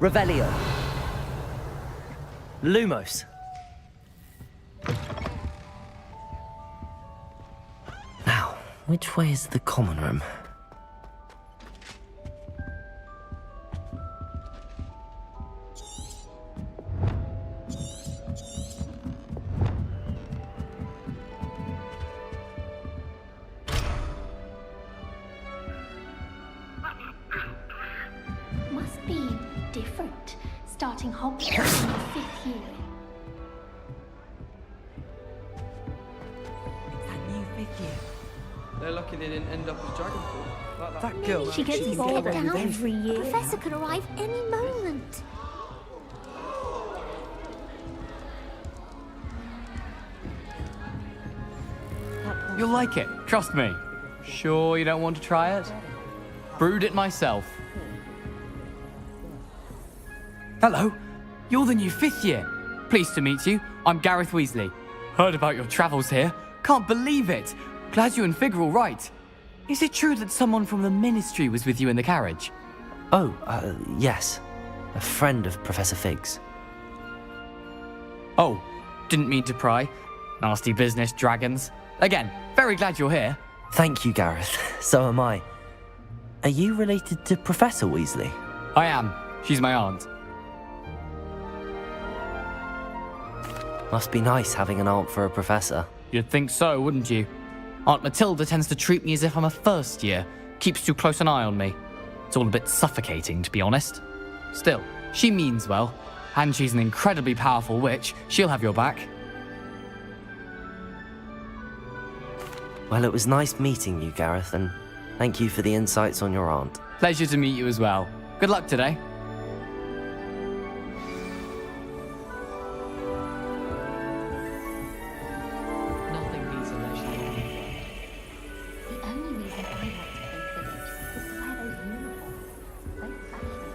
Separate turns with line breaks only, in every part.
Revelio. Lumos. Now, which way is the common room?
Must be different, starting Hogwarts in the 5th year.
It's that new 5th year.
They're lucky they didn't end up as Dragonfall. Like
That girl.
She gets
She's
older
getting older.
every year.
Professor could arrive any moment.
You'll like it, trust me. Sure you don't want to try it? Brewed it myself. Hello, you're the new 5th year. Pleased to meet you. I'm Gareth Weasley. Heard about your travels here. Can't believe it. Glad you and Fig are all right. Is it true that someone from the Ministry was with you in the carriage?
Oh, yes. A friend of Professor Fig's.
Oh, didn't mean to pry. Nasty business, dragons. Again, very glad you're here.
Thank you, Gareth. So am I. Are you related to Professor Weasley?
I am. She's my aunt.
Must be nice having an aunt for a professor.
You'd think so, wouldn't you? Aunt Matilda tends to treat me as if I'm a first year. Keeps too close an eye on me. It's all a bit suffocating, to be honest. Still, she means well. And she's an incredibly powerful witch. She'll have your back.
Well, it was nice meeting you, Gareth, and thank you for the insights on your aunt.
Pleasure to meet you as well. Good luck today.
Nothing beats a legendary.
The only reason I want to play Quidditch is to wear those uniforms. Very fashionable.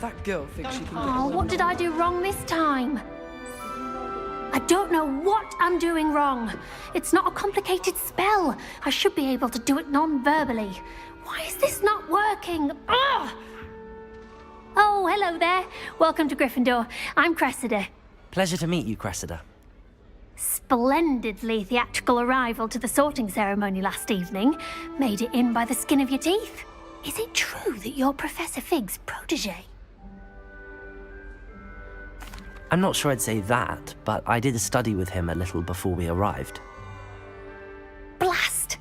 That girl thinks she can get
Oh, what did I do wrong this time? I don't know what I'm doing wrong. It's not a complicated spell. I should be able to do it non-verbally. Why is this not working? Ugh! Oh, hello there. Welcome to Gryffindor. I'm Cressida.
Pleasure to meet you, Cressida.
Splendidly theatrical arrival to the sorting ceremony last evening. Made it in by the skin of your teeth. Is it true that you're Professor Fig's protege?
I'm not sure I'd say that, but I did study with him a little before we arrived.
Blast!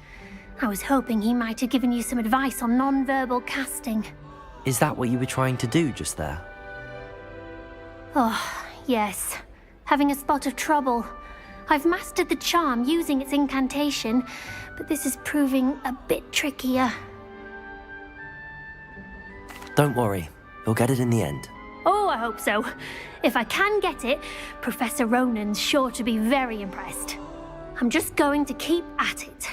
I was hoping he might have given you some advice on non-verbal casting.
Is that what you were trying to do just there?
Oh, yes. Having a spot of trouble. I've mastered the charm using its incantation, but this is proving a bit trickier.
Don't worry, you'll get it in the end.
Oh, I hope so. If I can get it, Professor Ronan's sure to be very impressed. I'm just going to keep at it.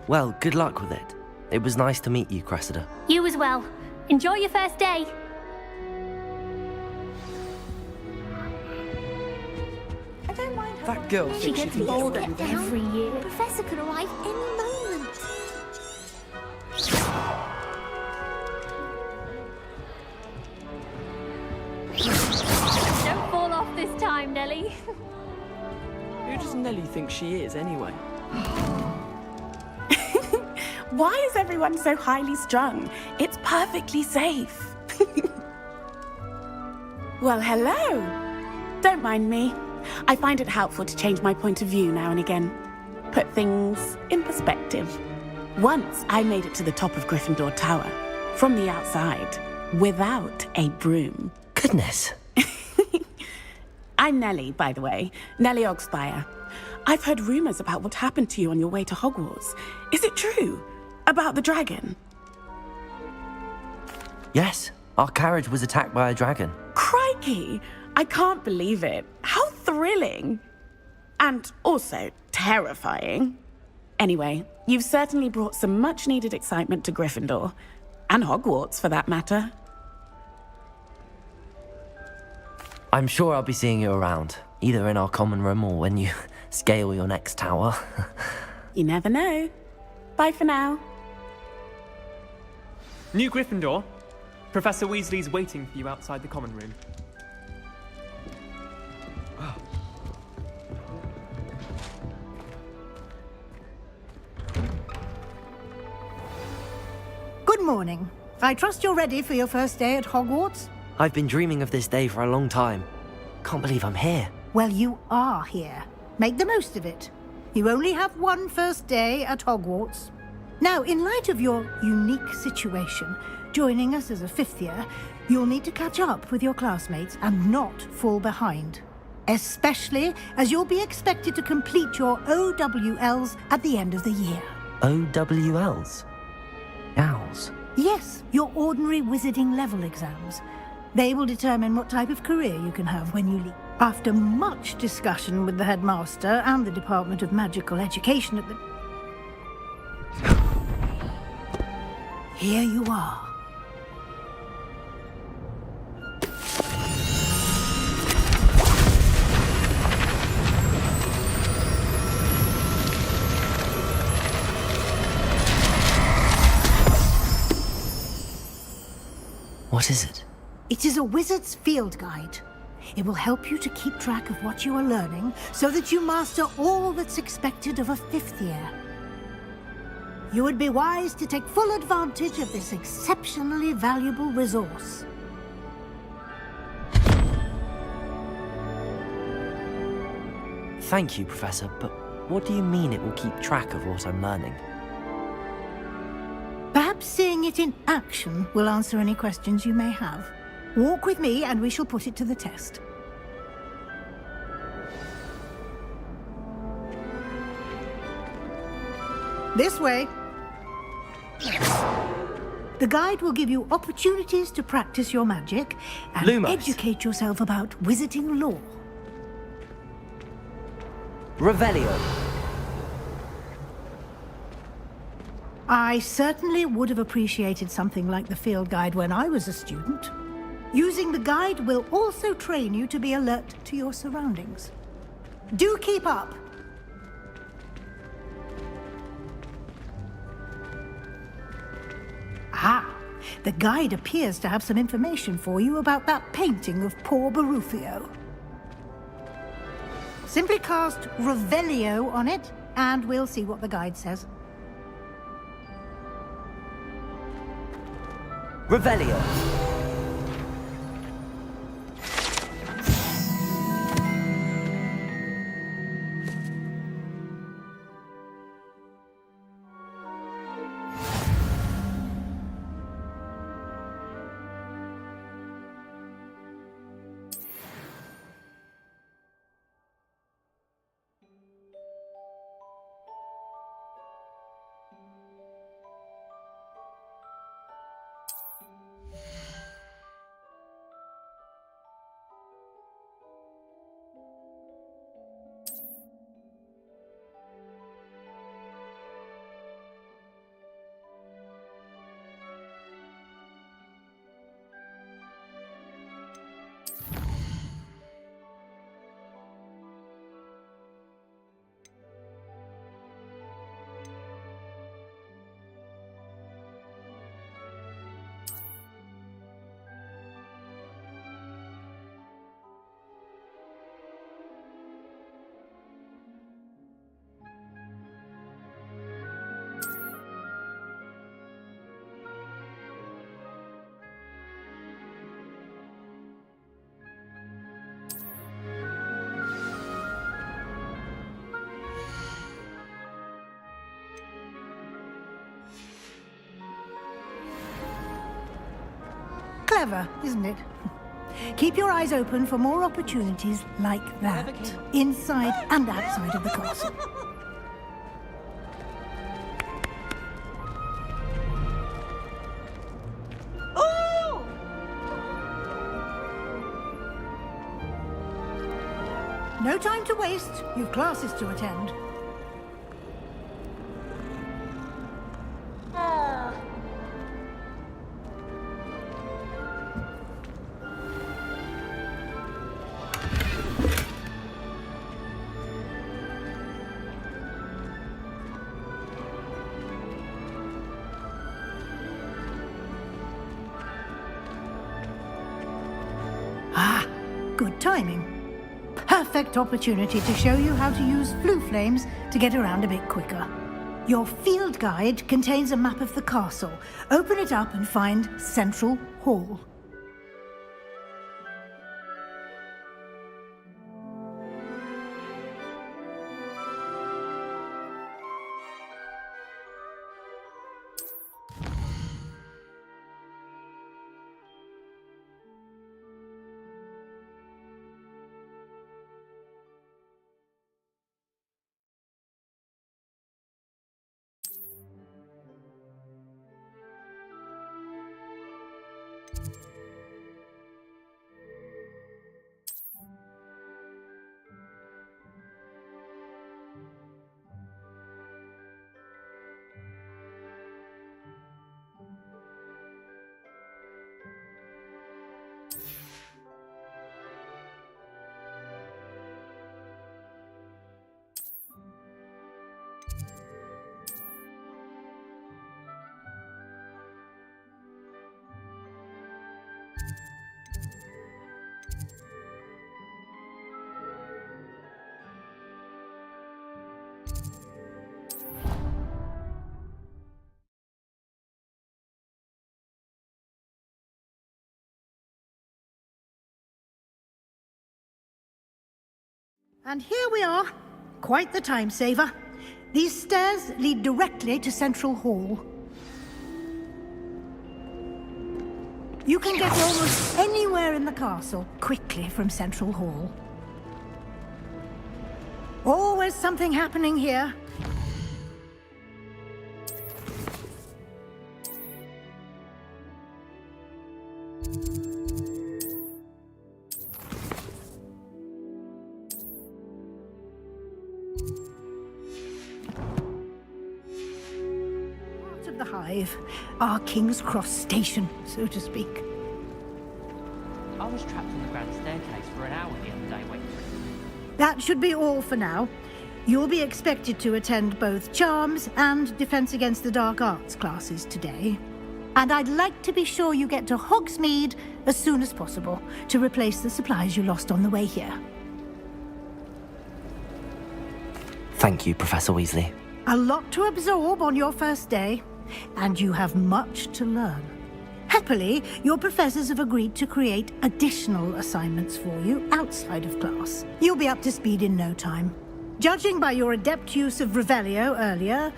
Well, good luck with it. It was nice to meet you, Cressida.
You as well. Enjoy your first day.
I don't mind her.
That girl
She
thinks she
gets
can get
older
away with it.
every year.
Professor could arrive any moment.
Don't fall off this time, Nellie.
Who does Nellie think she is, anyway?
Why is everyone so highly strung? It's perfectly safe. Well, hello. Don't mind me. I find it helpful to change my point of view now and again. Put things in perspective. Once I made it to the top of Gryffindor Tower, from the outside, without a broom.
Goodness.
I'm Nellie, by the way. Nellie Ogspire. I've heard rumors about what happened to you on your way to Hogwarts. Is it true? About the dragon?
Yes, our carriage was attacked by a dragon.
Crikey! I can't believe it. How thrilling! And also terrifying. Anyway, you've certainly brought some much-needed excitement to Gryffindor. And Hogwarts, for that matter.
I'm sure I'll be seeing you around, either in our common room or when you scale your next tower.
You never know. Bye for now.
New Gryffindor. Professor Weasley's waiting for you outside the common room.
Good morning. I trust you're ready for your first day at Hogwarts?
I've been dreaming of this day for a long time. Can't believe I'm here.
Well, you are here. Make the most of it. You only have one first day at Hogwarts. Now, in light of your unique situation, joining us as a fifth year, you'll need to catch up with your classmates and not fall behind. Especially as you'll be expected to complete your OWLs at the end of the year.
OWLs? Owls?
Yes, your ordinary wizarding level exams. They will determine what type of career you can have when you leave. After much discussion with the headmaster and the Department of Magical Education at the... Here you are.
What is it?
It is a wizard's field guide. It will help you to keep track of what you are learning so that you master all that's expected of a fifth year. You would be wise to take full advantage of this exceptionally valuable resource.
Thank you, Professor, but what do you mean it will keep track of what I'm learning?
Perhaps seeing it in action will answer any questions you may have. Walk with me and we shall put it to the test. This way. The guide will give you opportunities to practice your magic and
Lumos.
educate yourself about wizarding lore.
Revelio.
I certainly would have appreciated something like the field guide when I was a student. Using the guide will also train you to be alert to your surroundings. Do keep up! Ah, the guide appears to have some information for you about that painting of poor Barufio. Simply cast Revelio on it, and we'll see what the guide says.
Revelio.
Clever, isn't it? Keep your eyes open for more opportunities like that, inside and outside of the castle. No time to waste. You've classes to attend. Good timing. Perfect opportunity to show you how to use flue flames to get around a bit quicker. Your field guide contains a map of the castle. Open it up and find Central Hall. And here we are. Quite the time saver. These stairs lead directly to Central Hall. You can get almost anywhere in the castle quickly from Central Hall. Always something happening here. Part of the hive, our King's Cross station, so to speak.
I was trapped on the grand staircase for an hour the other day waiting for it.
That should be all for now. You'll be expected to attend both Charms and Defense Against the Dark Arts classes today. And I'd like to be sure you get to Hogsmeade as soon as possible to replace the supplies you lost on the way here.
Thank you, Professor Weasley.
A lot to absorb on your first day, and you have much to learn. Happily, your professors have agreed to create additional assignments for you outside of class. You'll be up to speed in no time. Judging by your adept use of Revelio earlier,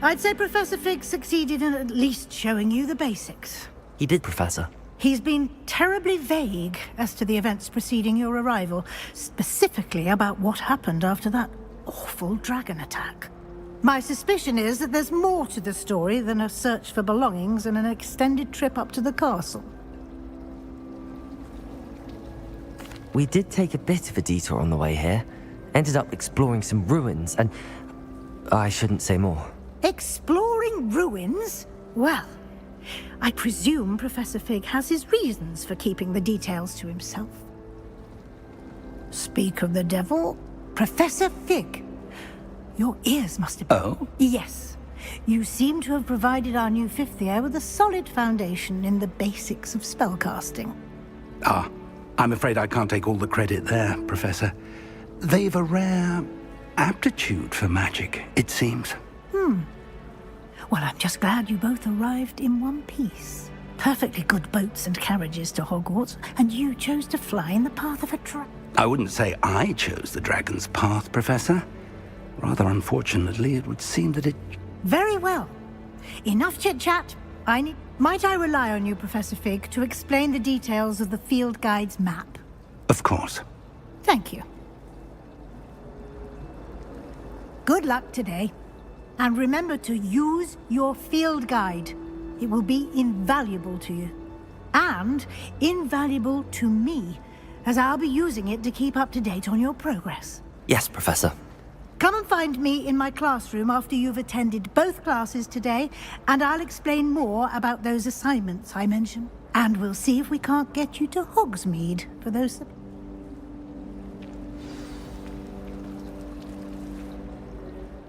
I'd say Professor Fig succeeded in at least showing you the basics.
He did, Professor.
He's been terribly vague as to the events preceding your arrival, specifically about what happened after that awful dragon attack. My suspicion is that there's more to the story than a search for belongings and an extended trip up to the castle.
We did take a bit of a detour on the way here. Ended up exploring some ruins and... I shouldn't say more.
Exploring ruins? Well, I presume Professor Fig has his reasons for keeping the details to himself. Speak of the devil, Professor Fig. Your ears must have been...
Oh?
Yes. You seem to have provided our new fifth year with a solid foundation in the basics of spellcasting.
Ah, I'm afraid I can't take all the credit there, Professor. They've a rare aptitude for magic, it seems.
Well, I'm just glad you both arrived in one piece. Perfectly good boats and carriages to Hogwarts, and you chose to fly in the path of a dragon.
I wouldn't say I chose the dragon's path, Professor. Rather unfortunately, it would seem that it...
Very well. Enough chit-chat. Might I rely on you, Professor Fig, to explain the details of the field guide's map?
Of course.
Thank you. Good luck today. And remember to use your field guide. It will be invaluable to you. And invaluable to me, as I'll be using it to keep up to date on your progress.
Yes, Professor.
Come and find me in my classroom after you've attended both classes today, and I'll explain more about those assignments I mentioned. And we'll see if we can't get you to Hogsmeade for those...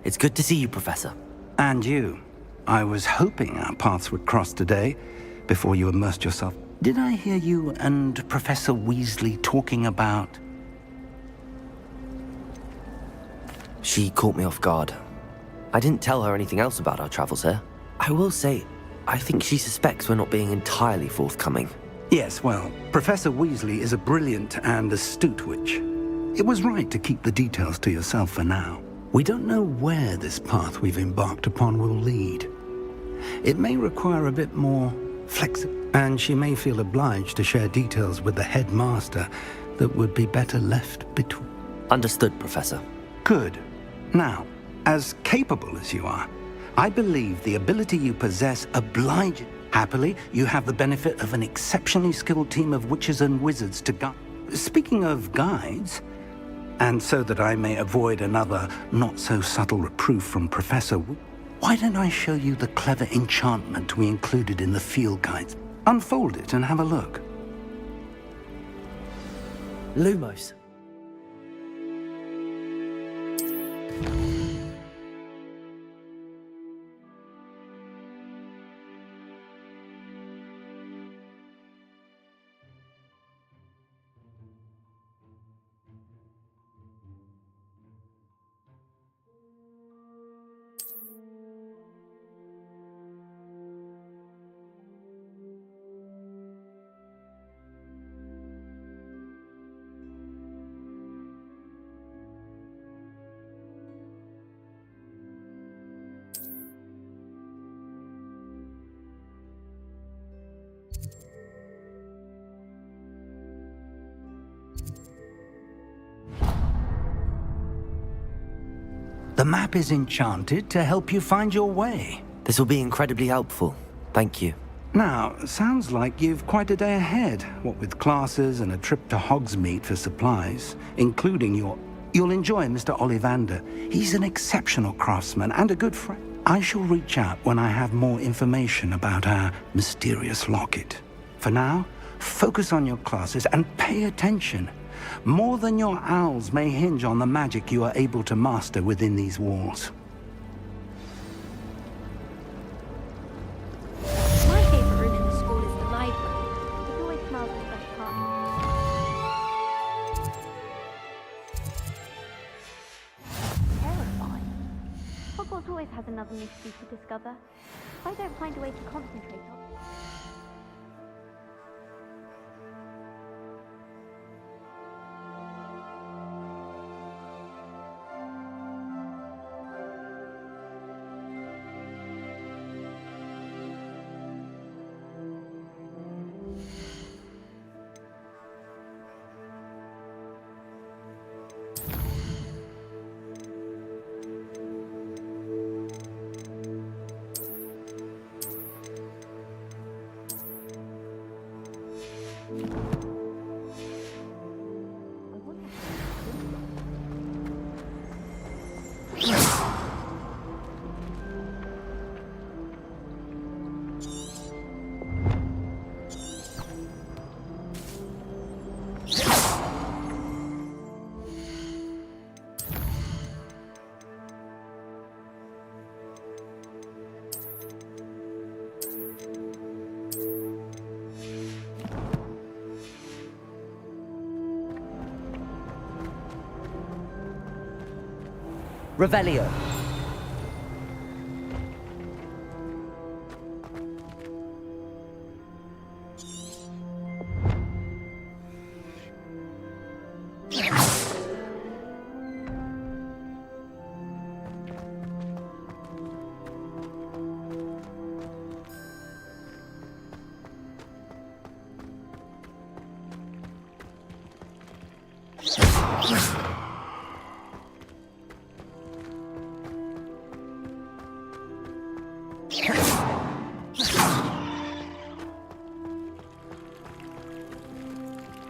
It's good to see you, Professor.
And you. I was hoping our paths would cross today, before you immersed yourself... Did I hear you and Professor Weasley talking about...
She caught me off guard. I didn't tell her anything else about our travels here. I will say, I think she suspects we're not being entirely forthcoming.
Yes, well, Professor Weasley is a brilliant and astute witch. It was right to keep the details to yourself for now. We don't know where this path we've embarked upon will lead. It may require a bit more flexibility, and she may feel obliged to share details with the headmaster that would be better left between.
Understood, Professor.
Good. Now, as capable as you are, I believe the ability you possess obliges. Happily, you have the benefit of an exceptionally skilled team of witches and wizards to guide. Speaking of guides, and so that I may avoid another not-so-subtle reproof from Professor, why don't I show you the clever enchantment we included in the field guides? Unfold it and have a look.
Lumos.
The map is enchanted to help you find your way.
This will be incredibly helpful. Thank you.
Now, sounds like you've quite a day ahead, what with classes and a trip to Hogsmeade for supplies, including your... You'll enjoy Mr. Ollivander. He's an exceptional craftsman and a good friend. I shall reach out when I have more information about our mysterious locket. For now, focus on your classes and pay attention. More than your owls may hinge on the magic you are able to master within these walls.
My favorite room in the school is the library. It always smells of fresh carpet. Terrifying. Hogwarts always has another mystery to discover. If I don't find a way to concentrate on...
Revelio.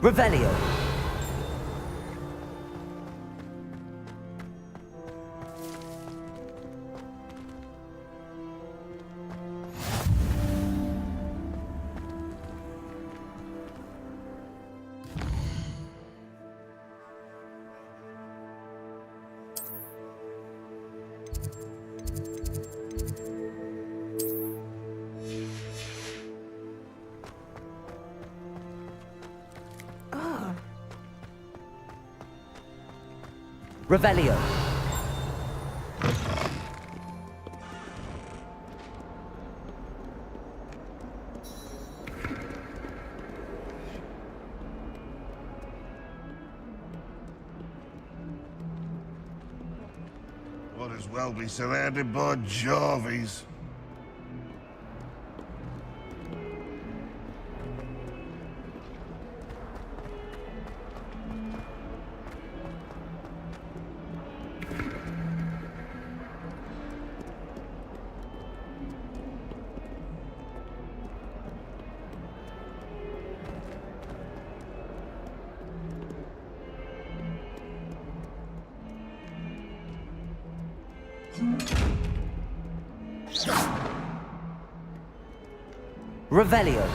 Revelio. Revelio.
Would as well be surrounded by Jarvies.
Revelio.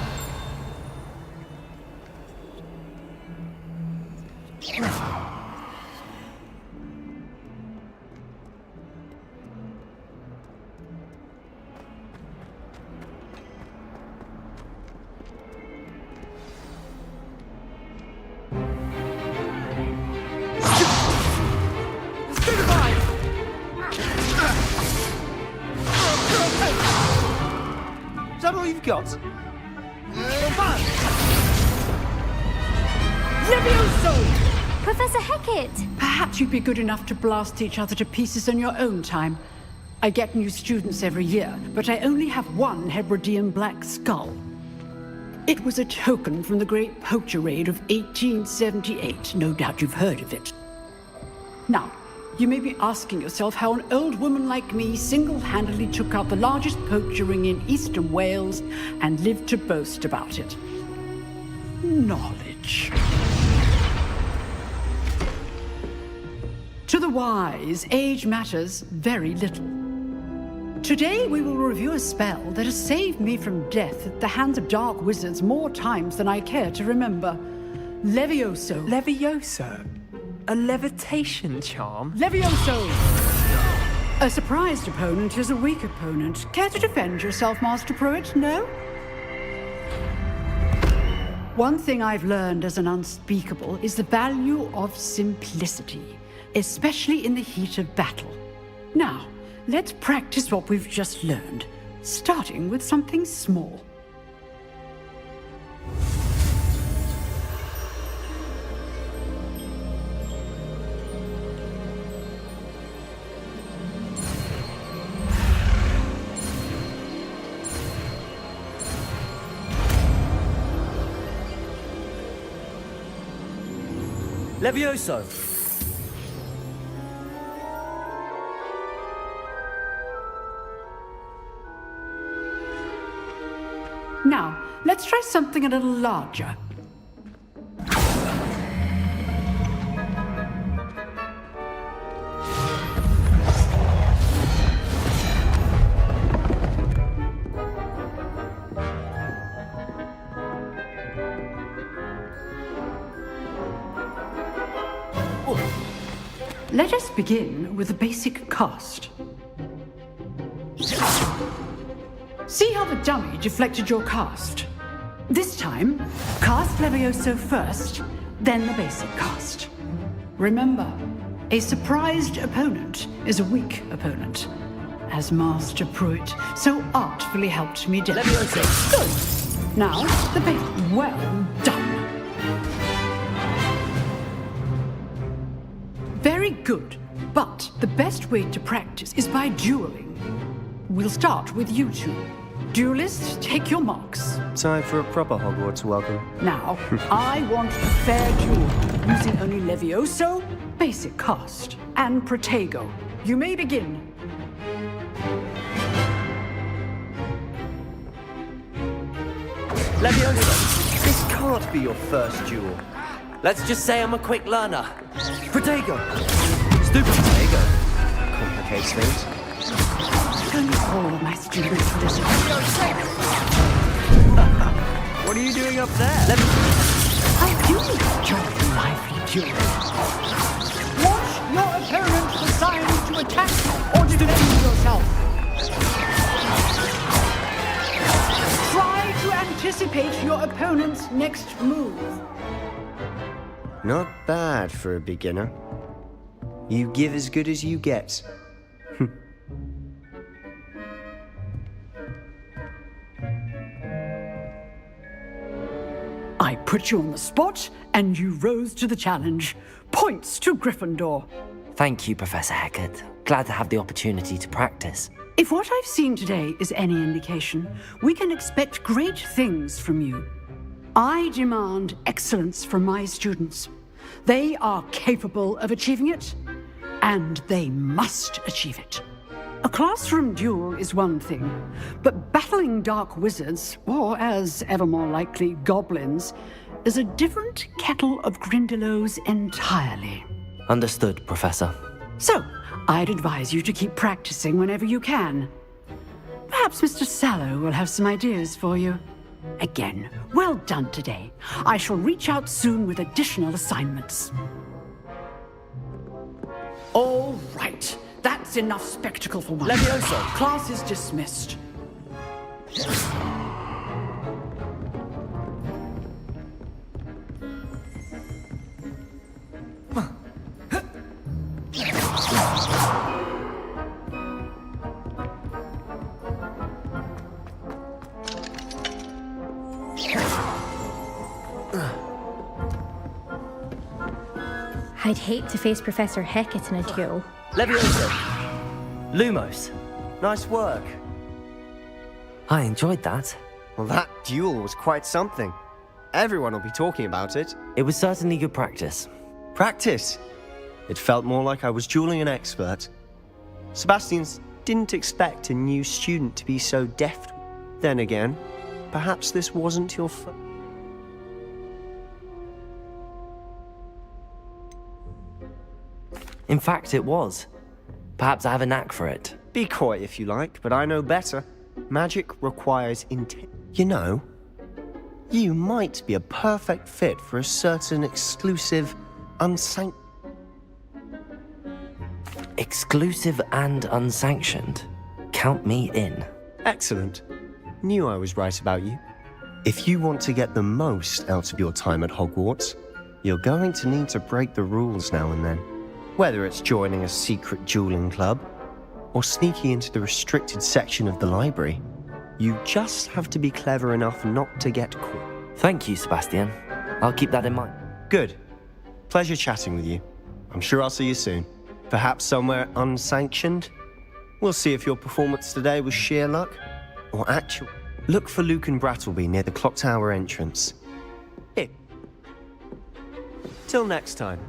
Is that all you've got?
Levioso!
Professor Hecat!
Perhaps you'd be good enough to blast each other to pieces in your own time. I get new students every year, but I only have one Hebridean black skull. It was a token from the Great Poacher Raid of 1878. No doubt you've heard of it. Now, you may be asking yourself how an old woman like me single-handedly took out the largest poacher ring in eastern Wales and lived to boast about it. Knowledge. To the wise, age matters very little. Today we will review a spell that has saved me from death at the hands of dark wizards more times than I care to remember. Levioso.
Levioso? A levitation charm?
Levioso! A surprised opponent is a weak opponent. Care to defend yourself, Master Pruitt? No? One thing I've learned as an unspeakable is the value of simplicity, especially in the heat of battle. Now, let's practice what we've just learned, starting with something small.
Levioso.
Now, let's try something a little larger. Let us begin with the basic cast. See how the dummy deflected your cast? This time, cast Levioso first, then the basic cast. Remember, a surprised opponent is a weak opponent, as Master Pruitt so artfully helped me demonstrate. Levioso. Good. Now, the basic. Well done. Very good, but the best way to practice is by dueling. We'll start with you two. Duelists, take your marks.
Time for a proper Hogwarts welcome.
Now, I want a fair duel, using only Levioso, basic cast, and Protego. You may begin.
Levioso, this can't be your first duel. Let's just say I'm a quick learner. Protego. Stupid Protego. Complicates things.
Don't all of my students listen.
What are you doing up there?
I do enjoy lively dueling. Watch your opponent decide to attack or defend yourself. Try to anticipate your opponent's next move.
Not bad for a beginner. You give as good as you get.
I put you on the spot, and you rose to the challenge. Points to Gryffindor.
Thank you, Professor Hecat. Glad to have the opportunity to practice.
If what I've seen today is any indication, we can expect great things from you. I demand excellence from my students. They are capable of achieving it, and they must achieve it. A classroom duel is one thing, but battling dark wizards, or as ever more likely, goblins, is a different kettle of Grindylows entirely.
Understood, Professor.
So, I'd advise you to keep practicing whenever you can. Perhaps Mr. Sallow will have some ideas for you. Again, well done today. I shall reach out soon with additional assignments. All right. That's enough spectacle for one.
Levioso!
Class is dismissed.
I'd hate to face Professor Hecat in a duel.
Levioso! Lumos, nice work.
I enjoyed that.
Well, that duel was quite something. Everyone will be talking about it.
It was certainly good practice.
Practice? It felt more like I was dueling an expert. Sebastian's didn't expect a new student to be so deft. Then again, perhaps this wasn't your first.
In fact, it was. Perhaps I have a knack for it.
Be coy if you like, but I know better. Magic requires intent. You know, you might be a perfect fit for a certain exclusive, unsanctioned...
Exclusive and unsanctioned? Count me in.
Excellent. Knew I was right about you. If you want to get the most out of your time at Hogwarts, you're going to need to break the rules now and then. Whether it's joining a secret dueling club, or sneaking into the restricted section of the library, you just have to be clever enough not to get caught.
Thank you, Sebastian. I'll keep that in mind.
Good. Pleasure chatting with you. I'm sure I'll see you soon. Perhaps somewhere unsanctioned? We'll see if your performance today was sheer luck, or actual. Look for Luke and Brattleby near the clock tower entrance. Here. Till next time.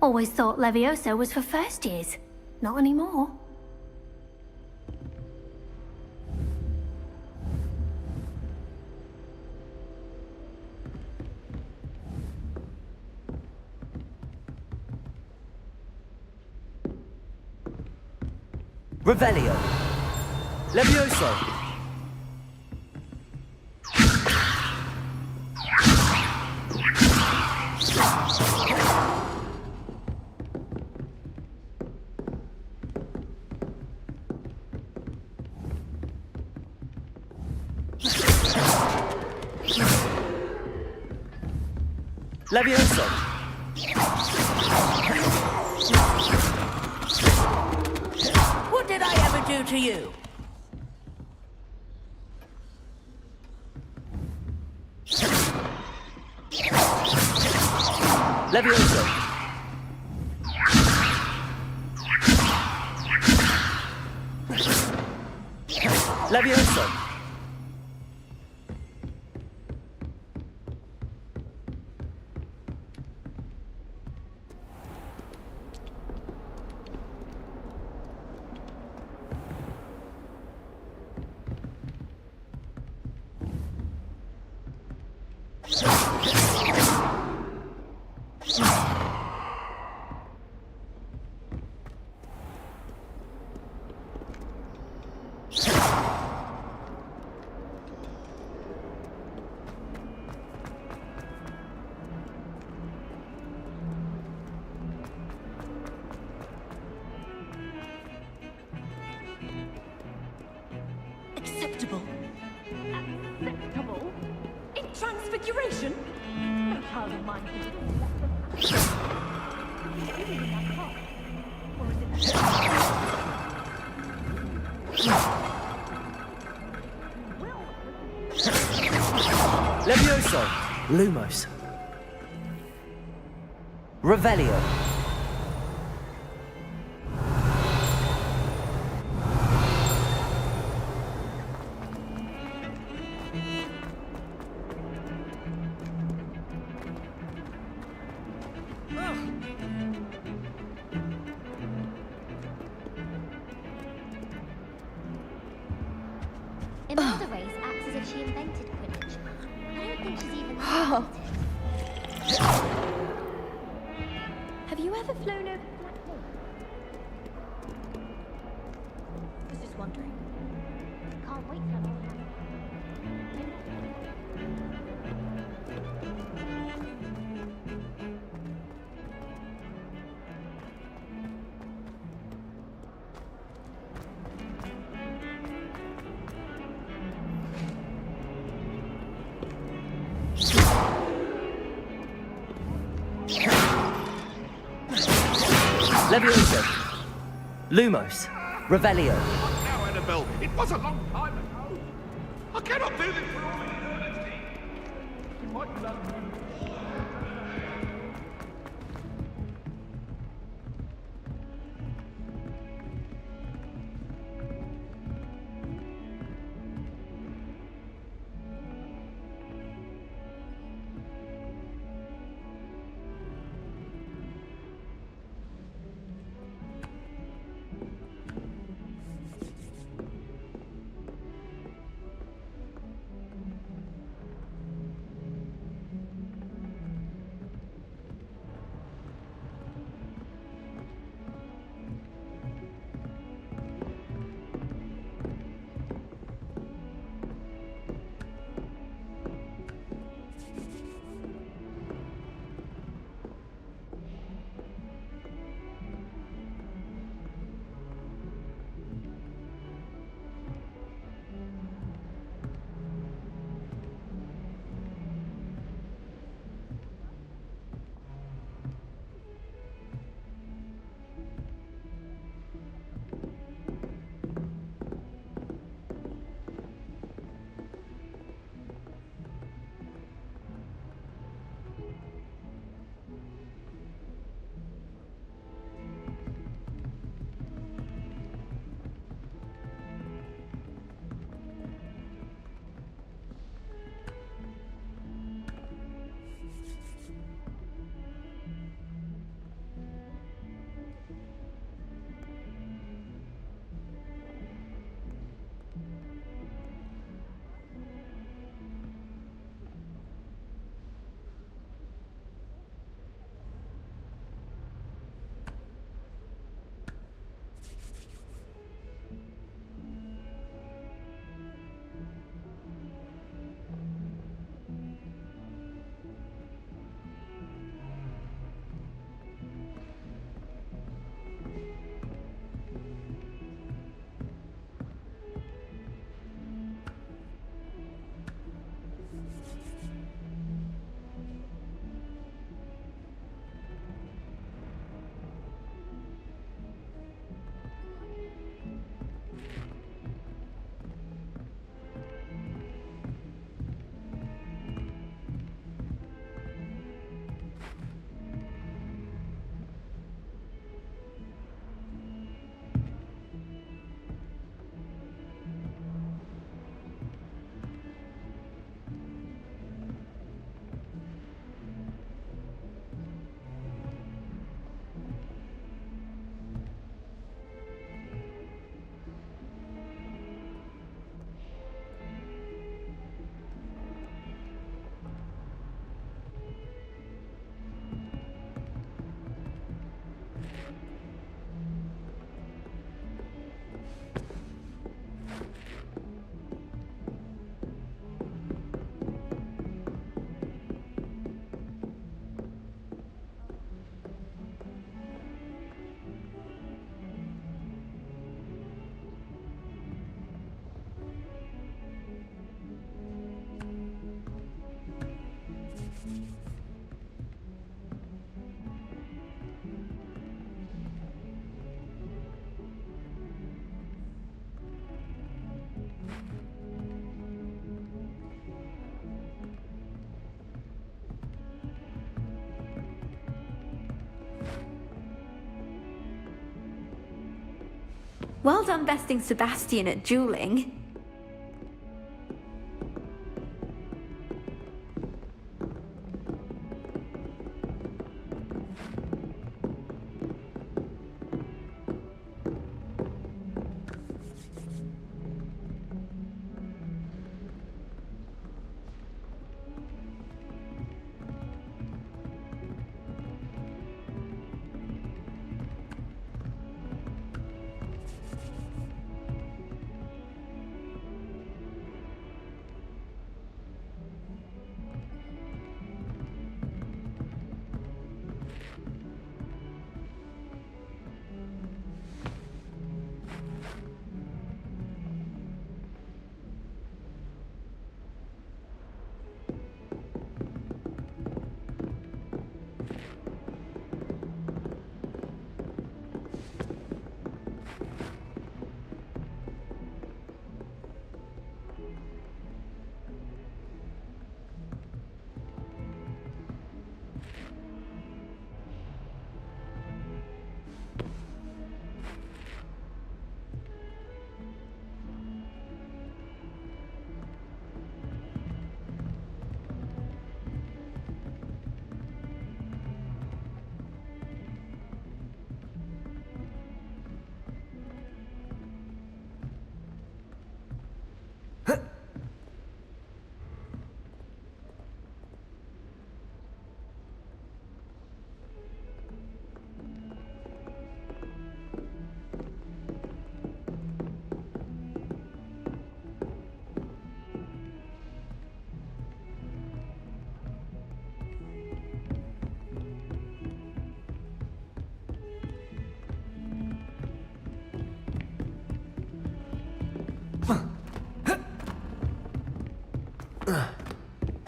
Always thought Levioso was for first years. Not anymore.
Revelio. Levioso. Levioso.
What did I ever do to you?
Levioso. Levioso.
Acceptable. Acceptable? In transfiguration? No child of mine can do
Levioso. Lumos. Revelio.
Imelda Race acts as if she invented Quidditch. I don't think she's even Have you ever flown over Black Hole?
Was just wondering.
Can't wait till I'm all done.
Levioso. Lumos. Revelio.
Now, Annabelle, it was a long time ago. I cannot do this for all eternity. You might love me.
Well done besting Sebastian at dueling.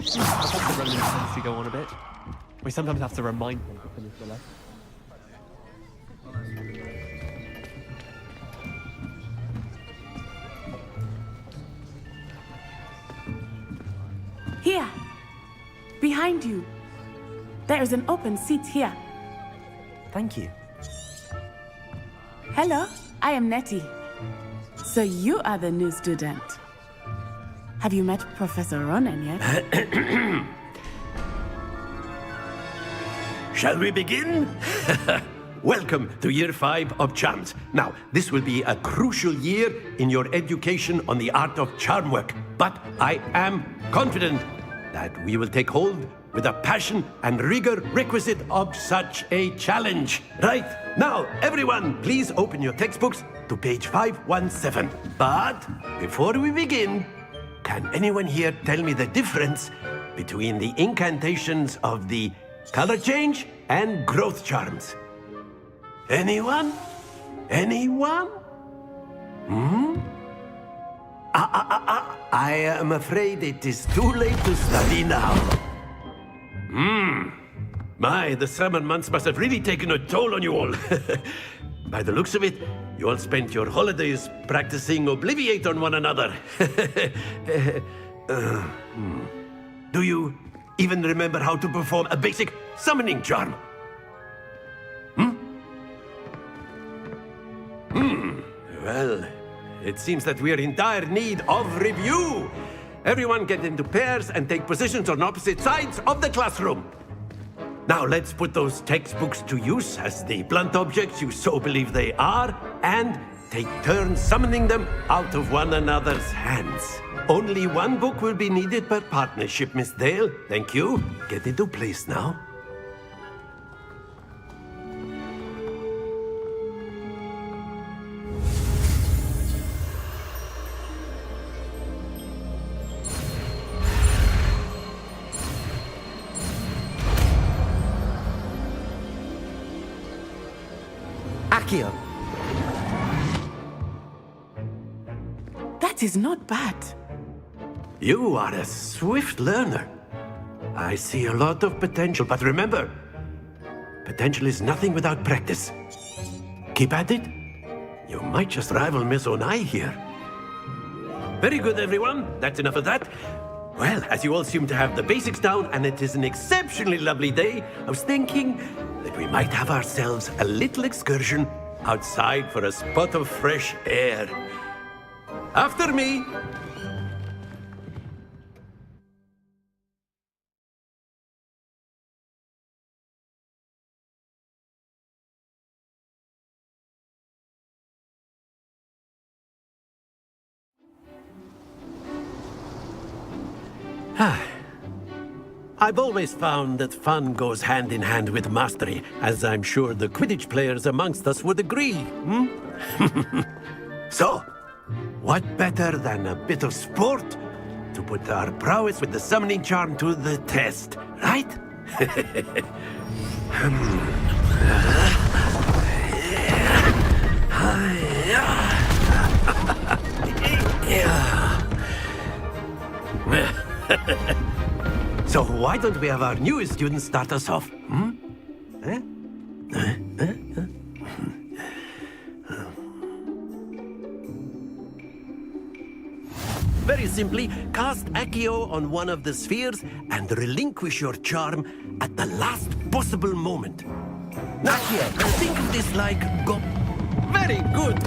The Roman tends to go on a bit. We sometimes have to remind them to finish the lesson.
Here. Behind you. There is an open seat here.
Thank you.
Hello, I am Nettie. So you are the new student. Have you met Professor Ronan yet?
Shall we begin? Welcome to Year 5 of Charms. Now, this will be a crucial year in your education on the art of charm work, but I am confident that we will take hold with the passion and rigor requisite of such a challenge. Right, now, everyone, please open your textbooks to page 517. But before we begin, can anyone here tell me the difference between the incantations of the color change and growth charms? Anyone? Anyone? I am afraid it is too late to study now. My, the summer months must have really taken a toll on you all. By the looks of it, you all spent your holidays practicing Obliviate on one another. Do you even remember how to perform a basic summoning charm? Well, it seems that we are in dire need of review. Everyone get into pairs and take positions on opposite sides of the classroom. Now let's put those textbooks to use as the blunt objects you so believe they are, and take turns summoning them out of one another's hands. Only one book will be needed per partnership, Miss Dale. Thank you. Get into place now.
Accio.
That is not bad.
You are a swift learner. I see a lot of potential, but remember, potential is nothing without practice. Keep at it. You might just rival Miss Onai here. Very good, everyone. That's enough of that. Well, as you all seem to have the basics down, and it is an exceptionally lovely day, I was thinking that we might have ourselves a little excursion outside for a spot of fresh air. After me! I've always found that fun goes hand in hand with mastery, as I'm sure the Quidditch players amongst us would agree. So, what better than a bit of sport to put our prowess with the summoning charm to the test, right? So why don't we have our newest student start us off? Very simply, cast Accio on one of the spheres and relinquish your charm at the last possible moment. Now, think of this like Very good!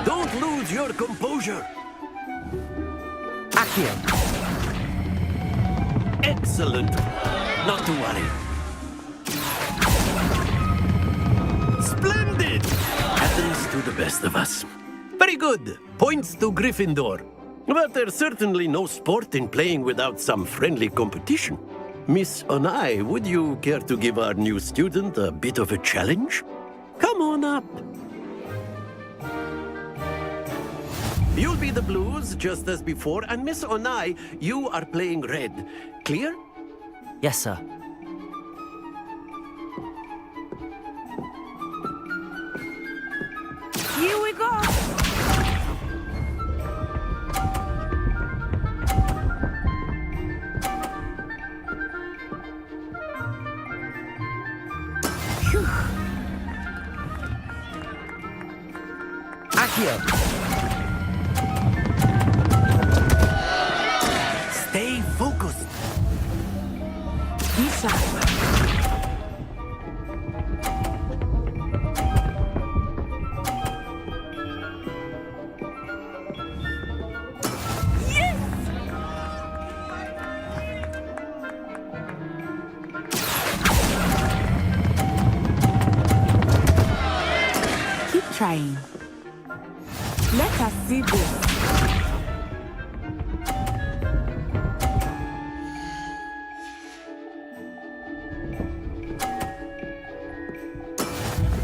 Don't lose your composure. Accio. Excellent. Not to worry. Splendid! Happens to the best of us. Very good. Points to Gryffindor. But there's certainly no sport in playing without some friendly competition. Miss Onai, would you care to give our new student a bit of a challenge? Come on up. You'll be the blues, just as before, and Miss Onai, you are playing red. Clear?
Yes, sir.
Here we go!
Accio. Stay focused.
Isa. Yes! Keep trying. Let us see this.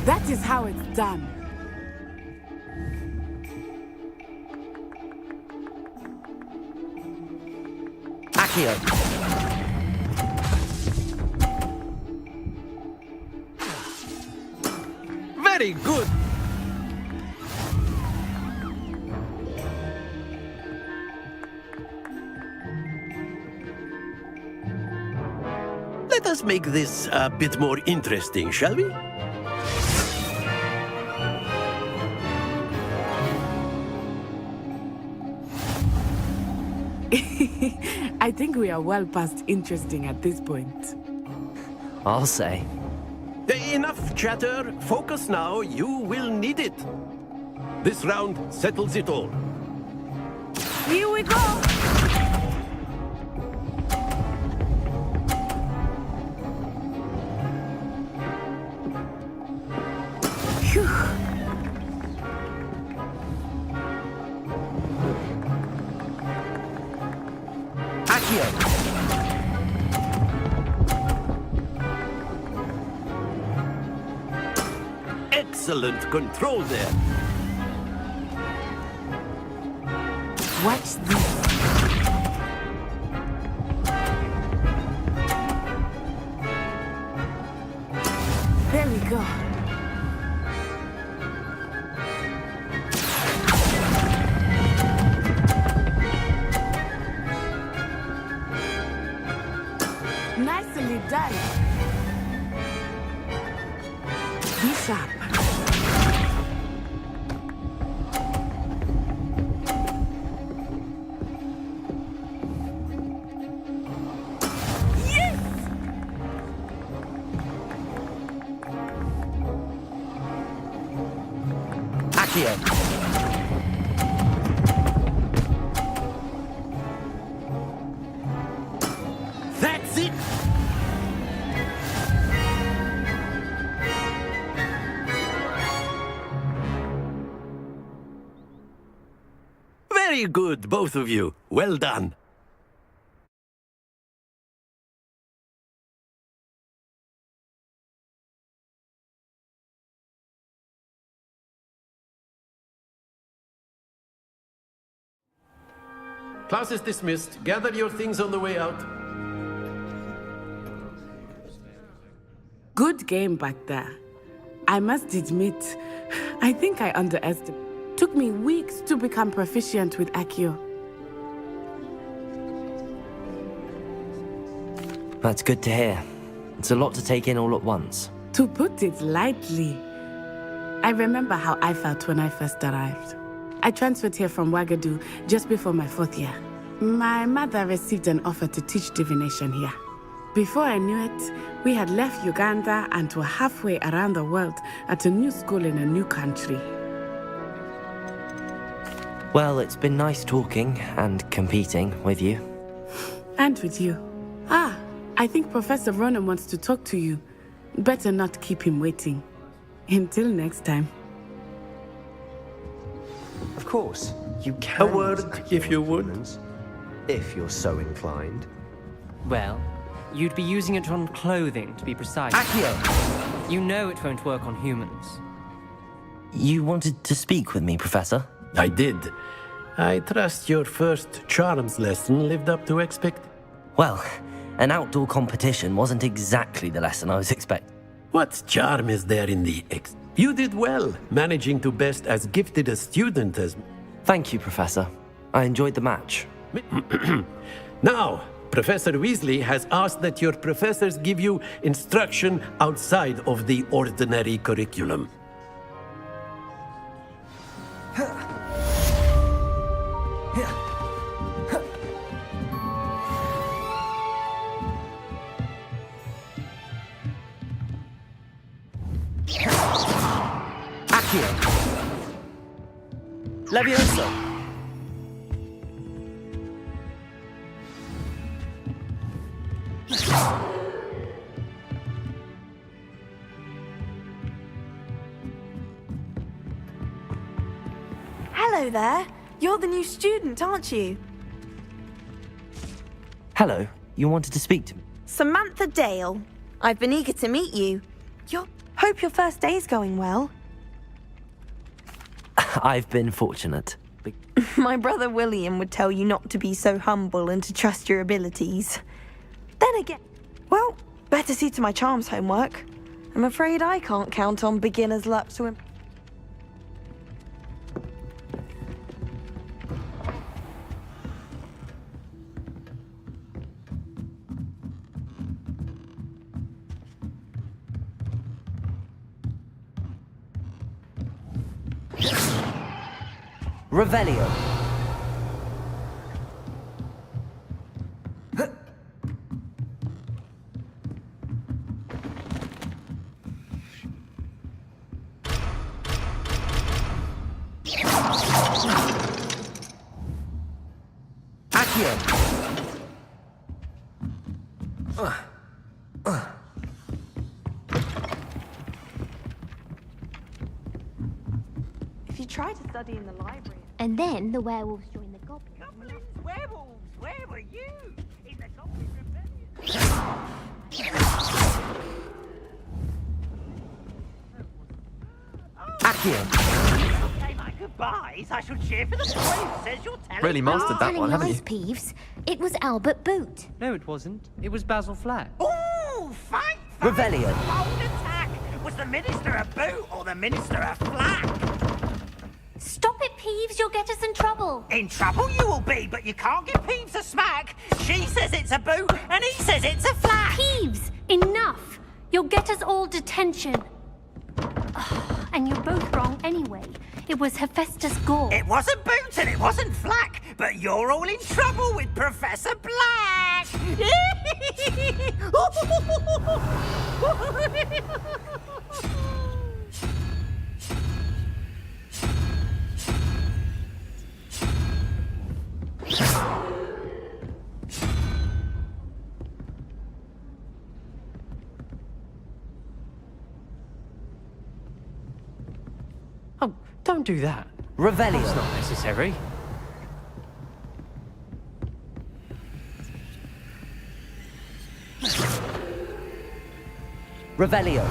That is how it's done.
Accio.
Very good. Let us make this a bit more interesting, shall we?
I think we are well past interesting at this point.
I'll say.
Enough chatter. Focus now. You will need it. This round settles it all.
Here we go! Phew.
Accio. Excellent control there.
Watch this. There we go. Nicely done. Be sharp.
Accio!
That's it! Very good, both of you. Well done. Class is dismissed. Gather your things on the way out.
Good game back there. I must admit, I think I underestimated. Took me weeks to become proficient with Accio.
That's good to hear. It's a lot to take in all at once.
To put it lightly, I remember how I felt when I first arrived. I transferred here from Ouagadougou just before my 4th year. My mother received an offer to teach divination here. Before I knew it, we had left Uganda and were halfway around the world at a new school in a new country.
Well, it's been nice talking and competing with you.
And with you. Ah, I think Professor Ronan wants to talk to you. Better not keep him waiting. Until next time.
Of course, you can.
A word, if you would.
If you're so inclined.
Well, you'd be using it on clothing, to be precise.
Accio!
You know it won't work on humans.
You wanted to speak with me, Professor?
I did. I trust your first charms lesson lived up to expect.
Well, an outdoor competition wasn't exactly the lesson I was expecting.
What charm is there in the You did well, managing to best as gifted a student as...
Thank you, Professor. I enjoyed the match.
Now, Professor Weasley has asked that your professors give you instruction outside of the ordinary curriculum.
Accio! Levioso!
Hello there. You're the new student, aren't you?
Hello, you wanted to speak to me?
Samantha Dale. I've been eager to meet you. Hope your first day's going well.
I've been fortunate.
My brother William would tell you not to be so humble and to trust your abilities. Then again, well, better see to my charms homework. I'm afraid I can't count on beginner's luck to him.
Revelio. Accio.
If you try to study in the library...
And then the werewolves join the goblins.
Goblins, werewolves, where were you? In the Goblin Rebellion.
Accio.
Say my goodbyes. I shall cheer for the boy who says you're telling
Really mastered that one, haven't you?
Peeves. It was Albert Boot.
No, it wasn't. It was Basil Flack.
Ooh, fight!
Revelio.
Bold attack! Was the Minister a boot or the Minister a flack?
Stop it, Peeves. You'll get us in trouble.
In trouble you will be, but you can't give Peeves a smack. She says it's a boot, and he says it's a flack.
Peeves, enough. You'll get us all detention. And you're both wrong anyway. It was Hephaestus Gore.
It wasn't boot and it wasn't flack, but you're all in trouble with Professor Black.
Oh, don't do that.
Revelio.
That's not necessary.
Revelio.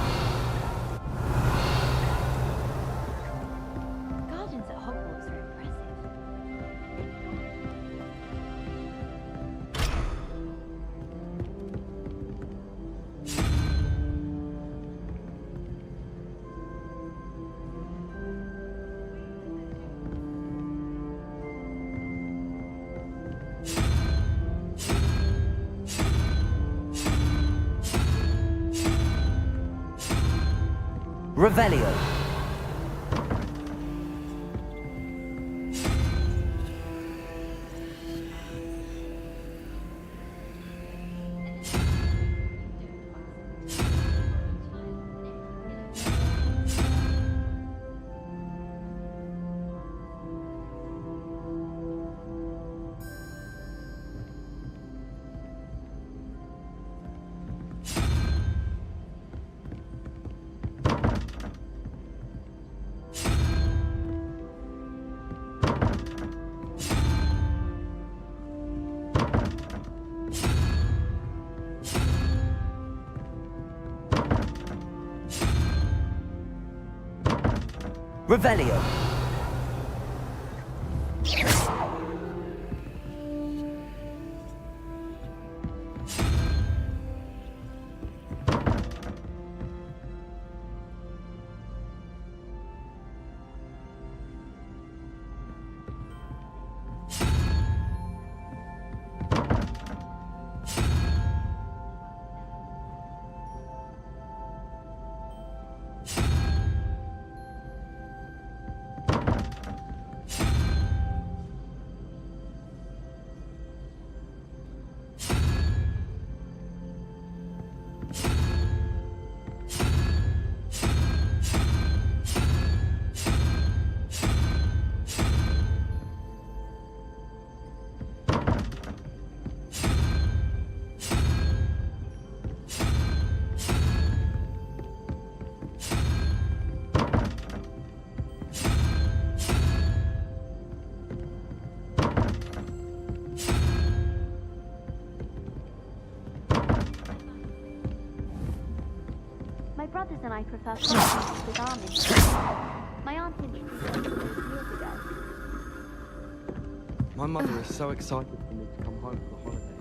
Gardens at Hogwarts are impressive.
Revelio. Revelio.
My brothers and I prefer politics with Armin. My aunt introduced us to those years ago.
My mother is so excited for me to come home for the holiday.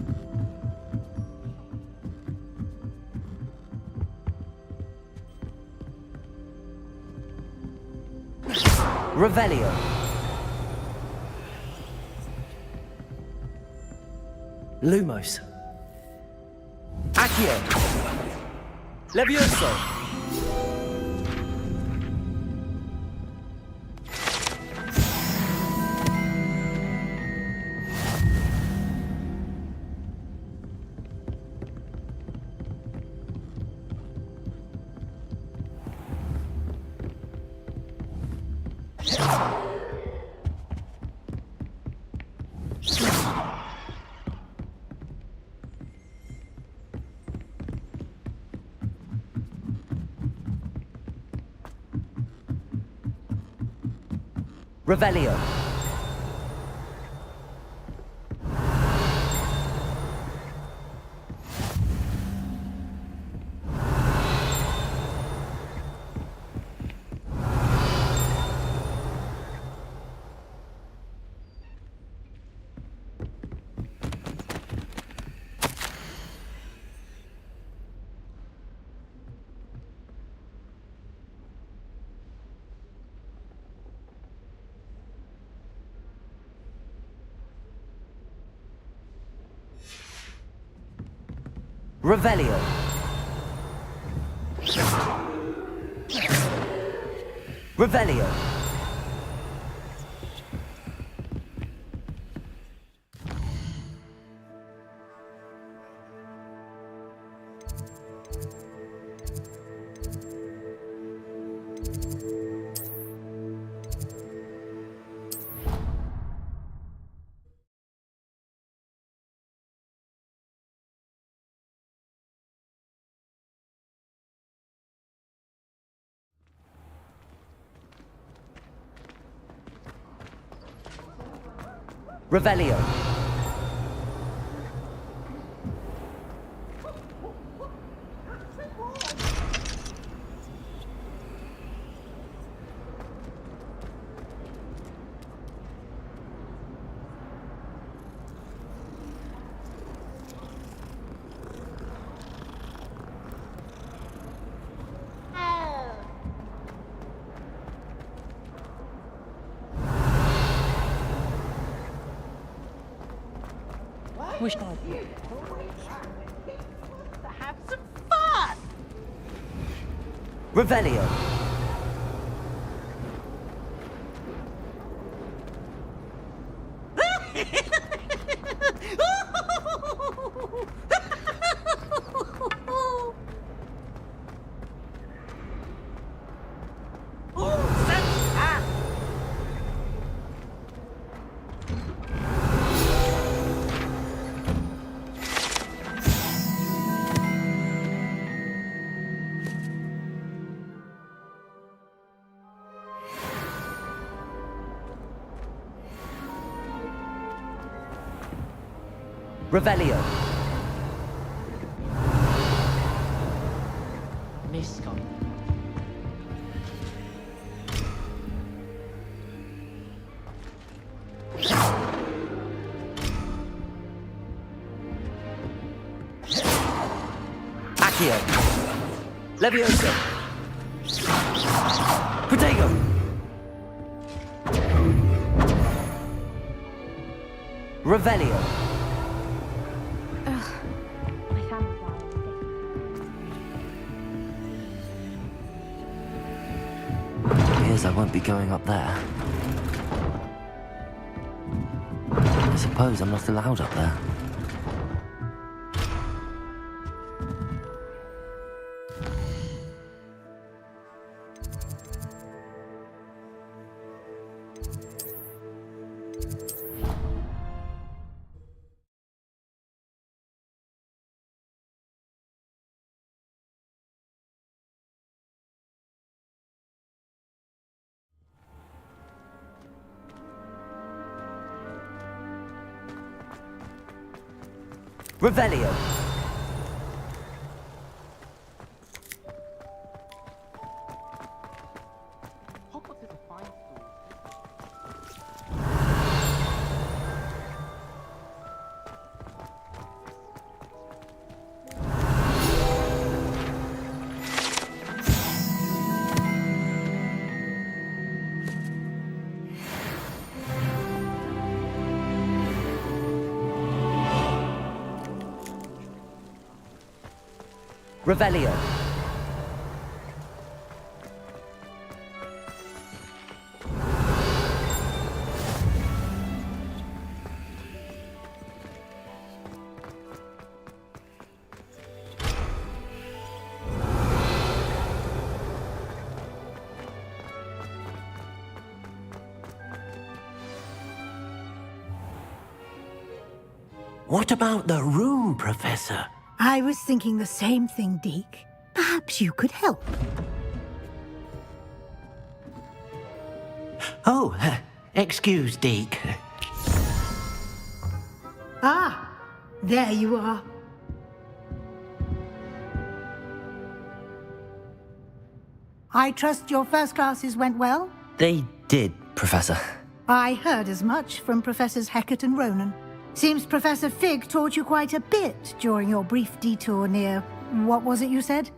Revelio. Lumos. Accio. Levioso. Revelio. Revelio. Revelio. Revelio.
Wish I
Have some fun!
Revelio. Revelio.
Miscom.
Accio. Levioso. Protego. Revelio.
My family's out.
Appears I won't be going up there. I suppose I'm not allowed up there. Revelio.
Hogwarts is a fine school.
Revelio.
What about the room, Professor?
I was thinking the same thing, Deke. Perhaps you could help.
Oh, excuse, Deke.
Ah, there you are. I trust your first classes went well?
They did, Professor.
I heard as much from Professors Hecat and Ronan. Seems Professor Fig taught you quite a bit during your brief detour near... what was it you said?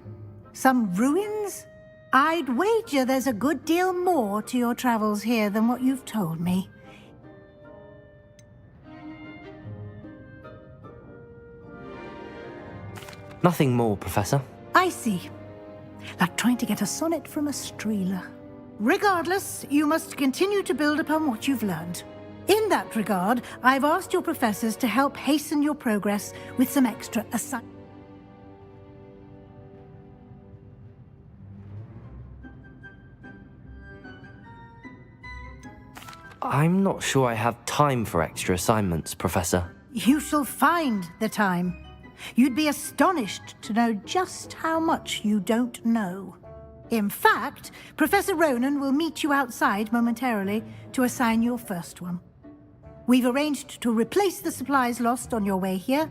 Some ruins? I'd wager there's a good deal more to your travels here than what you've told me.
Nothing more, Professor.
I see. Like trying to get a sonnet from a streeler. Regardless, you must continue to build upon what you've learned. In that regard, I've asked your professors to help hasten your progress with some extra assignments.
I'm not sure I have time for extra assignments, Professor.
You shall find the time. You'd be astonished to know just how much you don't know. In fact, Professor Ronan will meet you outside momentarily to assign your first one. We've arranged to replace the supplies lost on your way here,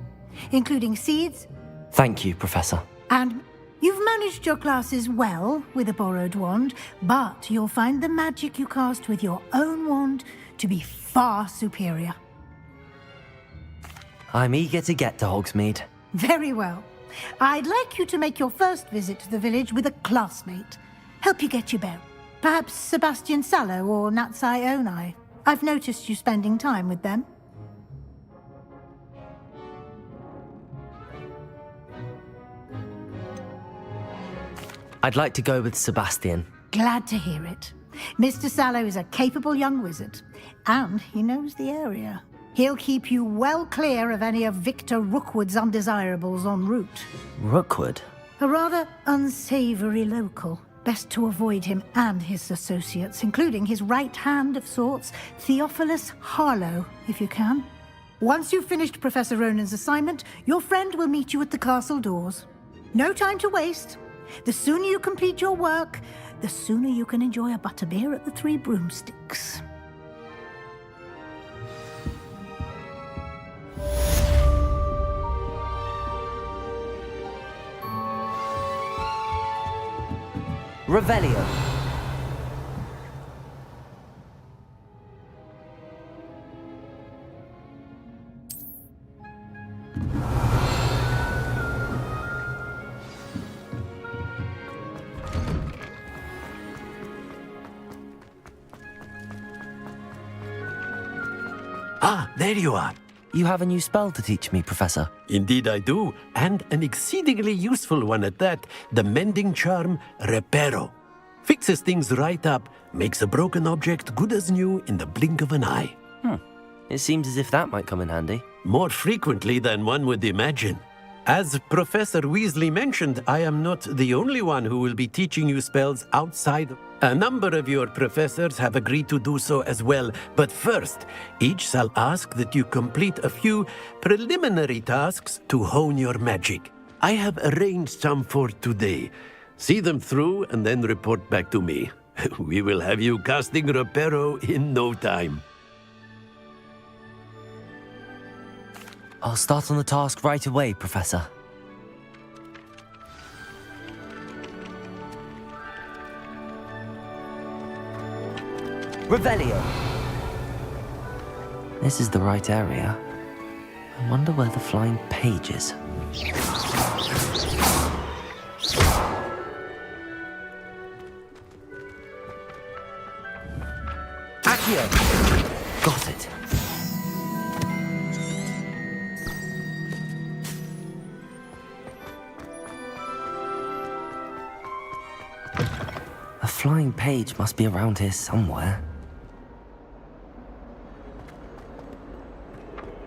including seeds,
Thank you, Professor.
and you've managed your classes well with a borrowed wand, but you'll find the magic you cast with your own wand to be far superior.
I'm eager to get to Hogsmeade.
Very well. I'd like you to make your first visit to the village with a classmate. Help you get your bearings. Perhaps Sebastian Sallow or Natsai Onai. I've noticed you spending time with them.
I'd like to go with Sebastian.
Glad to hear it. Mr. Sallow is a capable young wizard, and he knows the area. He'll keep you well clear of any of Victor Rookwood's undesirables en route.
Rookwood?
A rather unsavory local. Best to avoid him and his associates, including his right hand of sorts, Theophilus Harlow, if you can. Once you've finished Professor Ronan's assignment, your friend will meet you at the castle doors. No time to waste. The sooner you complete your work, the sooner you can enjoy a butterbeer at the Three Broomsticks.
Revelio.
Ah, there you are.
You have a new spell to teach me, Professor.
Indeed I do, and an exceedingly useful one at that, the mending charm Reparo. Fixes things right up, makes a broken object good as new in the blink of an eye.
It seems as if that might come in handy.
More frequently than one would imagine. As Professor Weasley mentioned, I am not the only one who will be teaching you spells outside. A number of your professors have agreed to do so as well, but first, each shall ask that you complete a few preliminary tasks to hone your magic. I have arranged some for today. See them through and then report back to me. We will have you casting Reparo in no time.
I'll start on the task right away, Professor. Revelio. This is the right area. I wonder where the flying page is. Accio! Got it. A flying page must be around here somewhere.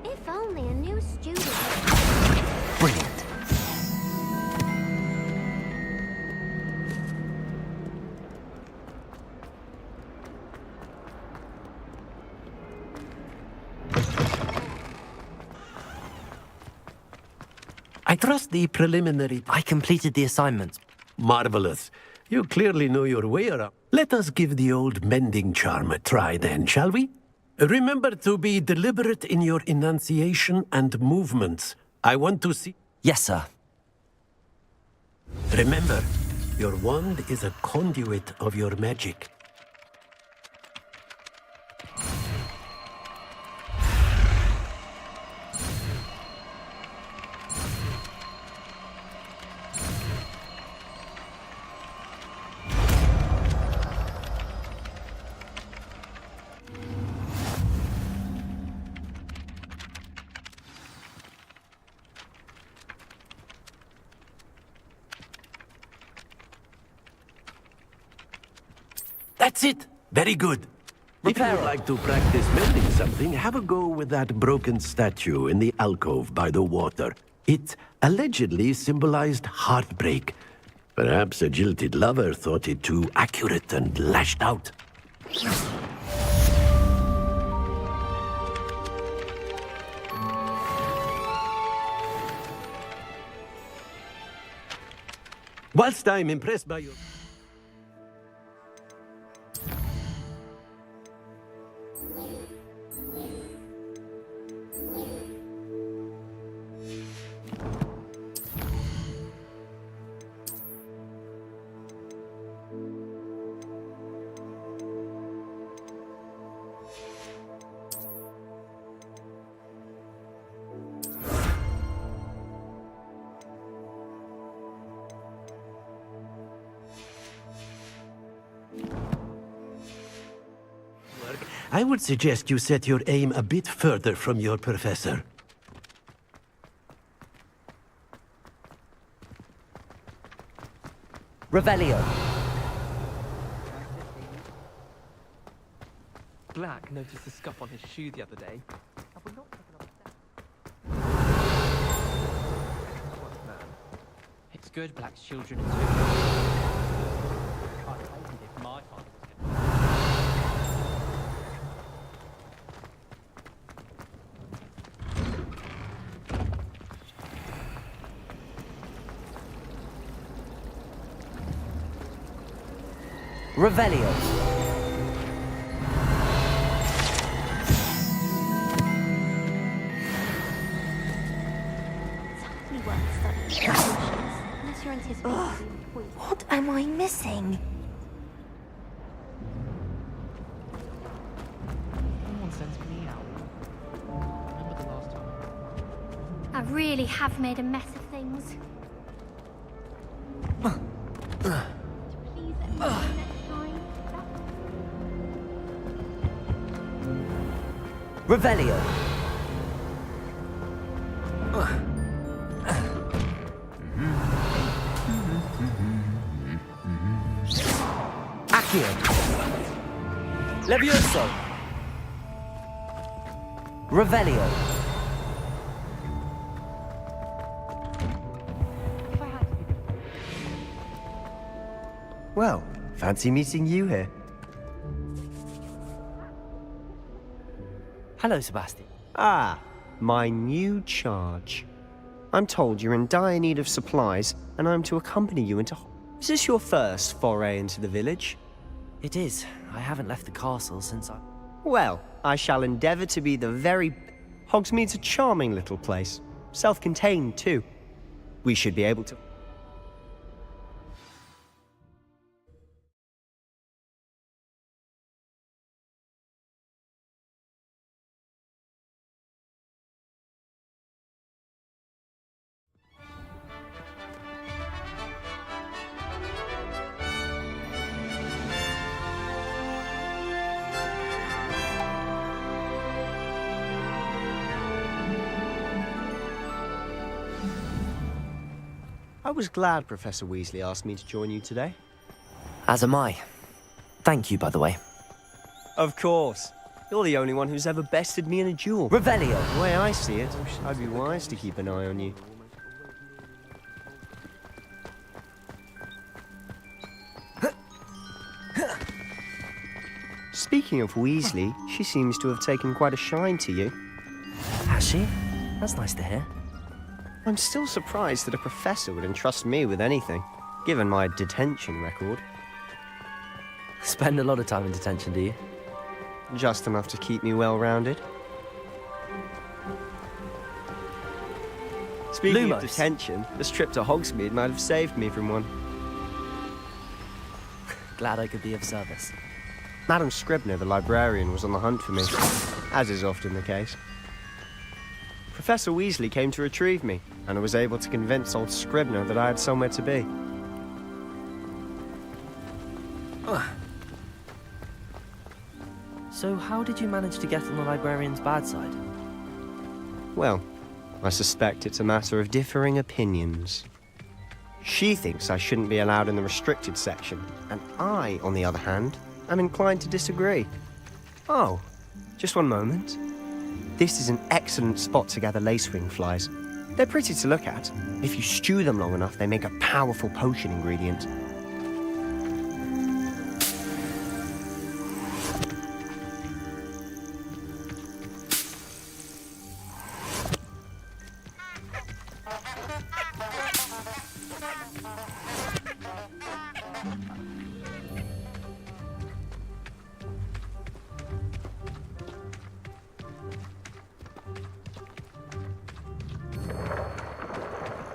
If only a new student.
Brilliant.
I trust the preliminary...
I completed the assignment.
Marvelous. You clearly know your way around. Let us give the old mending charm a try then, shall we? Remember to be deliberate in your enunciation and movements. I want to see...
Yes, sir.
Remember, your wand is a conduit of your magic. That's it. Very good. If you would like to practice mending something, have a go with that broken statue in the alcove by the water. It allegedly symbolized heartbreak. Perhaps a jilted lover thought it too accurate and lashed out. Whilst I'm impressed by your... I would suggest you set your aim a bit further from your professor.
Revelio.
Black noticed the scuff on his shoe the other day. Have we not taken up
It's good Black's children are too. I'd hate it if my father was
Revelio.
Unless you're anticipating.
What am I missing?
Someone sends me out. Remember the last time?
I really have made a mess of things. Please let me know next time.
Revelio. Accio. Levioso. Revelio.
Well, fancy meeting you here.
Hello, Sebastian.
Ah, my new charge. I'm told you're in dire need of supplies, and I'm to accompany you into... Is this your first foray into the village?
It is. I haven't left the castle since I...
Well, I shall endeavour to be the very... Hogsmeade's a charming little place. Self-contained, too. We should be able to... I was glad Professor Weasley asked me to join you today.
As am I. Thank you, by the way.
Of course. You're the only one who's ever bested me in a duel.
Revelio.
The way I see it, I'd be wise to keep an eye on you. Speaking of Weasley, she seems to have taken quite a shine to you.
Has she? That's nice to hear.
I'm still surprised that a professor would entrust me with anything, given my detention record.
Spend a lot of time in detention, do you?
Just enough to keep me well-rounded. Speaking of detention, this trip to Hogsmeade might have saved me from one.
Glad I could be of service.
Madam Scribner, the librarian, was on the hunt for me, as is often the case. Professor Weasley came to retrieve me, and I was able to convince old Scribner that I had somewhere to be.
So how did you manage to get on the librarian's bad side?
Well, I suspect it's a matter of differing opinions. She thinks I shouldn't be allowed in the restricted section, and I, on the other hand, am inclined to disagree. Oh, just one moment. This is an excellent spot to gather lacewing flies. They're pretty to look at. If you stew them long enough, they make a powerful potion ingredient.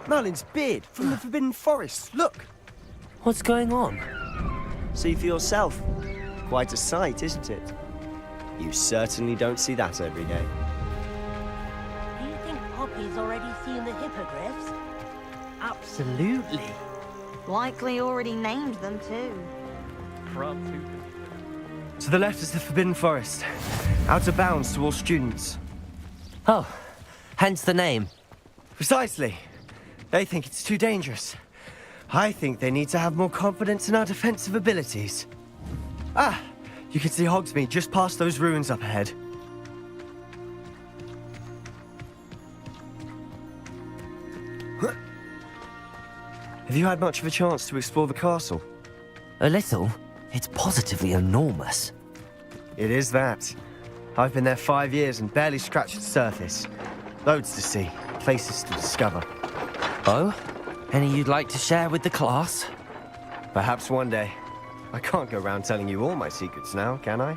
Merlin's beard from the Forbidden Forest. Look!
What's going on?
See for yourself. Quite a sight, isn't it? You certainly don't see that every day.
Do you think Poppy's already seen the hippogriffs?
Absolutely.
Likely already named them too.
To the left is the Forbidden Forest. Out of bounds to all students.
Oh, hence the name.
Precisely. They think it's too dangerous. I think they need to have more confidence in our defensive abilities. Ah, you can see Hogsmeade just past those ruins up ahead. Have you had much of a chance to explore the castle?
A little. It's positively enormous.
It is that. I've been there 5 years and barely scratched the surface. Loads to see, places to discover.
Oh? Any you'd like to share with the class?
Perhaps one day. I can't go around telling you all my secrets now, can I?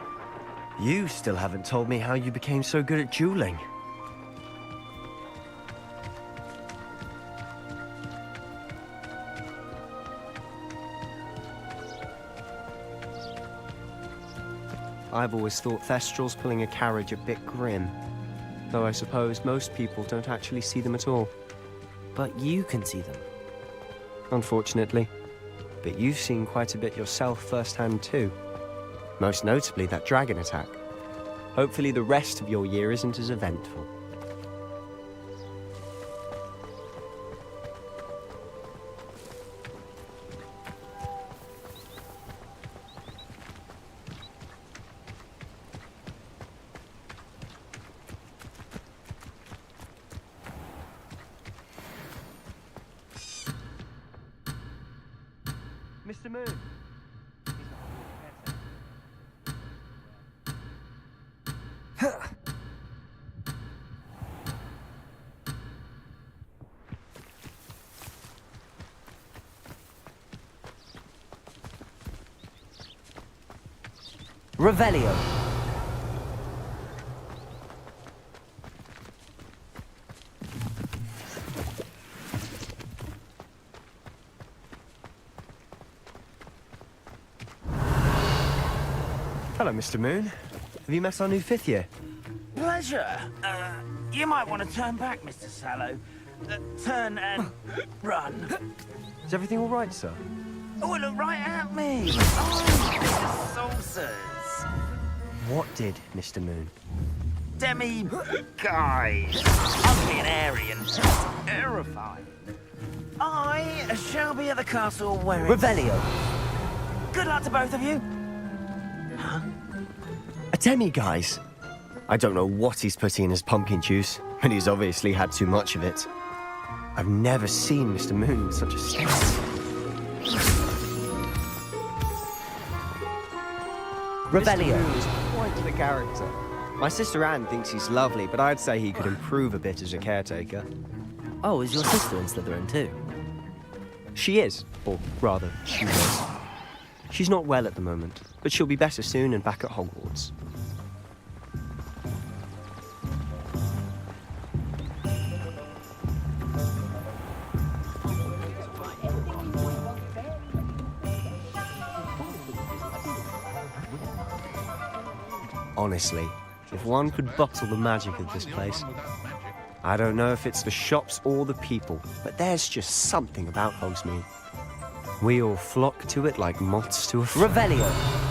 You still haven't told me how you became so good at dueling. I've always thought Thestrals pulling a carriage a bit grim. Though I suppose most people don't actually see them at all.
But you can see them.
Unfortunately. But you've seen quite a bit yourself firsthand too. Most notably that dragon attack. Hopefully the rest of your year isn't as eventful.
Mr. Moon.
Revelio.
Hello, Mr. Moon. Have you met our new 5th year?
Pleasure. You might want to turn back, Mr. Sallow. Turn and run.
Is everything all right, sir?
Oh, look right at me. Oh, saucers.
What did, Mr. Moon?
Demi-guys. Ugly and airy and terrifying. I shall be at the castle where
Revelio.
Good luck to both of you.
A demi-guise? I don't know what he's putting in his pumpkin juice, but he's obviously had too much of it. I've never seen Mr. Moon in such a state.
Revelio.
Mr. Moon is quite the character. My sister Anne thinks he's lovely, but I'd say he could improve a bit as a caretaker.
Oh, is your sister in Slytherin too?
She is, or rather, she was. She's not well at the moment, but she'll be better soon and back at Hogwarts. Honestly, if one could bottle the magic of this place, I don't know if it's the shops or the people, but there's just something about Hogsmeade. We all flock to it like moths to a flame.
Revelio.